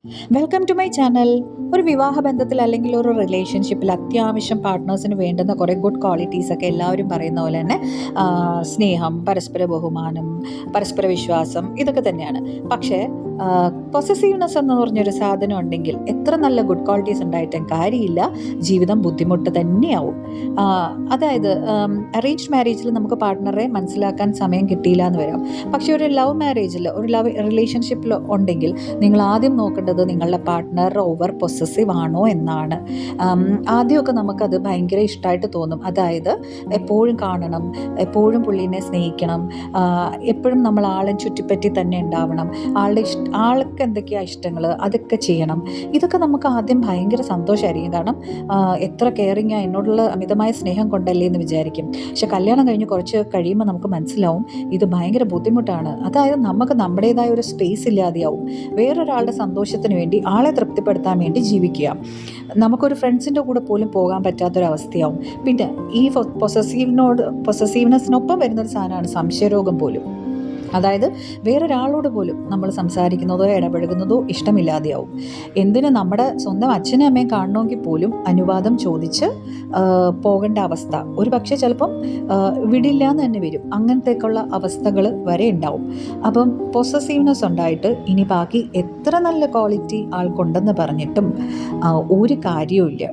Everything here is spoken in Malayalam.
Welcome to my channel. ഒരു വിവാഹ ബന്ധത്തിൽ അല്ലെങ്കിൽ ഒരു റിലേഷൻഷിപ്പിൽ അത്യാവശ്യം പാർട്ട്നേഴ്സിന് വേണ്ടുന്ന കുറേ ഗുഡ് ക്വാളിറ്റീസ് ഒക്കെ എല്ലാവരും പറയുന്ന പോലെ തന്നെ സ്നേഹം, പരസ്പര ബഹുമാനം, പരസ്പര വിശ്വാസം, ഇതൊക്കെ തന്നെയാണ്. പക്ഷേ പൊസസീവ്നെസ് എന്ന് പറഞ്ഞൊരു സാധനം ഉണ്ടെങ്കിൽ എത്ര നല്ല ഗുഡ് ക്വാളിറ്റീസ് ഉണ്ടായിട്ടും കാര്യമില്ല, ജീവിതം ബുദ്ധിമുട്ട് തന്നെയാവും. അതായത് അറേഞ്ച്ഡ് മാരേജിൽ നമുക്ക് പാർട്ട്ണറെ മനസ്സിലാക്കാൻ സമയം കിട്ടിയില്ല എന്ന് വരാം. പക്ഷേ ഒരു ലവ് മാരേജിൽ, ഒരു ലവ് റിലേഷൻഷിപ്പിൽ ഉണ്ടെങ്കിൽ നിങ്ങൾ ആദ്യം നോക്കേണ്ടത് നിങ്ങളുടെ പാർട്ട്ണർ ഓവർ പൊസസീവ് ആണോ എന്നാണ്. ആദ്യമൊക്കെ നമുക്കത് ഭയങ്കര ഇഷ്ടമായിട്ട് തോന്നും. അതായത് എപ്പോഴും കാണണം, എപ്പോഴും പുള്ളീനെ സ്നേഹിക്കണം, എപ്പോഴും നമ്മൾ ആളെ ചുറ്റിപ്പറ്റി തന്നെ ഉണ്ടാവണം, ആൾക്ക് എന്തൊക്കെയാണ് ഇഷ്ടങ്ങൾ അതൊക്കെ ചെയ്യണം. ഇതൊക്കെ നമുക്ക് ആദ്യം ഭയങ്കര സന്തോഷമായിരിക്കും. കാരണം എത്ര കെയറിങ്ങാണ്, എന്നോടുള്ള അമിതമായ സ്നേഹം കൊണ്ടല്ലേ എന്ന് വിചാരിക്കും. പക്ഷെ കല്യാണം കഴിഞ്ഞ് കുറച്ച് കഴിയുമ്പോൾ നമുക്ക് മനസ്സിലാവും ഇത് ഭയങ്കര ബുദ്ധിമുട്ടാണ്. അതായത് നമുക്ക് നമ്മുടേതായ ഒരു സ്പേസ് ഇല്ലാതെയാവും. വേറൊരാളുടെ സന്തോഷത്തിന് വേണ്ടി, ആളെ തൃപ്തിപ്പെടുത്താൻ വേണ്ടി ജീവിക്കുക. നമുക്കൊരു ഫ്രണ്ട്സിൻ്റെ കൂടെ പോലും പോകാൻ പറ്റാത്തൊരവസ്ഥയാവും. പിന്നെ ഈ പൊസസീവ്നെസ്സിനൊപ്പം വരുന്നൊരു സാധനമാണ് സംശയരോഗം പോലും. അതായത് വേറൊരാളോട് പോലും നമ്മൾ സംസാരിക്കുന്നതോ ഇടപഴകുന്നതോ ഇഷ്ടമില്ലാതെയാവും. എന്തിന് നമ്മുടെ സ്വന്തം അച്ഛനും അമ്മയും കാണണമെങ്കിൽ പോലും അനുവാദം ചോദിച്ച് പോകേണ്ട അവസ്ഥ, ഒരു പക്ഷേ ചിലപ്പം വിടില്ല എന്ന് തന്നെ വരും. അങ്ങനത്തേക്കുള്ള അവസ്ഥകൾ വരെ ഉണ്ടാവും. അപ്പം പൊസസീവ്നെസ് ഉണ്ടായിട്ട് ഇനി ബാക്കി എത്ര നല്ല ക്വാളിറ്റി ആൾക്കുണ്ടെന്ന് പറഞ്ഞിട്ടും ഒരു കാര്യവുമില്ല.